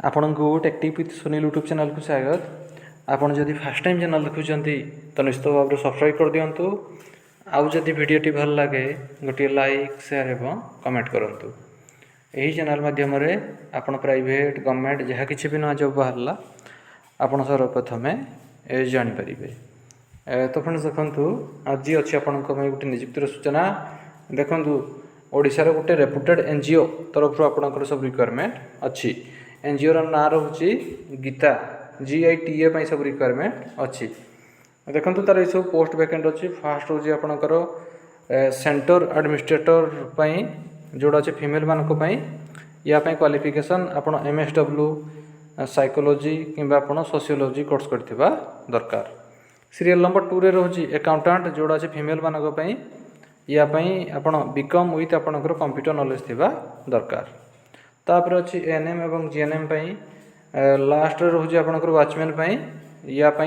आपण को tactic with Sunil YouTube channel को स्वागत। आपण जदि फर्स्ट टाइम चैनल देखुंती तो निश्चित भाव में सब्सक्राइब कर दिंतु। आउ जदि वीडियोटी भल लगे गोटे लाइक शेयर एवं कमेंट करूँ। यही चैनल माध्यम आपण प्राइवेट गवर्नमेंट जहाँ किसी भी नया जॉब बाहरला आपण सर्वप्रथमे जानीपर। तो फ्रेंड्स देखु आज अच्छी आपण गोटे निजुक्तिर सूचना देखु। ओडिशार गोटे रेपुटेड एनजीओ तरफ आपणकर सब रिक्वायरमेंट अच्छी। एनजीओ ना रोचे गीता GITA सब रिक्वायरमेंट अच्छी। देखो तार ये सब पोस्ट वैकेंट अच्छी। फास्ट हूँ आपणकर सेंटर एडमिनिस्ट्रेटर जोड़ा अच्छे फीमेल मानक या क्वालिफिकेशन आप MSW साइकोलॉजी किंबा आप सोशियोलॉजी कोर्स करथिबा दरकार। सीरियल नंबर 2 रे रोची अकाउंटेंट जोड़ा अच्छे फीमेल मानक या आप बीकॉम विथ आपणकर कंप्यूटर नॉलेज थिबा दरकार। तापर अच्छी ANM एवं GNM लास्ट रोचे आपणकर वॉचमैन या आप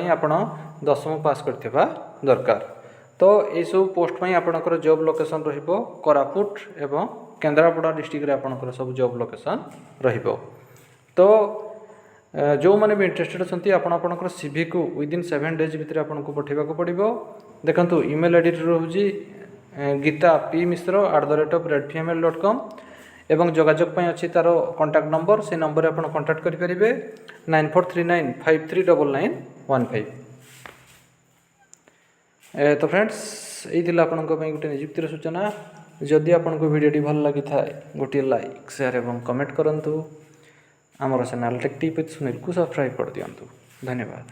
10वीं पास करथिबा दरकार। तो ये सब पोस्ट आपणकर जॉब लोकेशन रहिबो कोरापुट एवं केन्द्रापड़ा डिस्ट्रिक्ट रे आपणकर सब जॉब लोकेशन रहिबो। तो जो मैंने भी इंटरेस्टेड अच्छा आपणकर CV को विदिन 7 डेज भितर आपको पठेबाक पड़ो। देखो ईमेल आईडी रोचे गीता p.misro@redfml.com एवं जोगाजोग अच्छी तार कॉन्टैक्ट नंबर से नंबर आप कॉन्टैक्ट करेंगे 9439539915। तो फ्रेंड्स ये आपण गोटे निजुक्तिर सूचना। जदि आपको वीडियोटी भल लगी था गोटे लाइक शेयर एवं कमेंट करूँ। आमर चैनल टेक्टिक विथ सुनील को सब्सक्राइब कर दिंतु। धन्यवाद।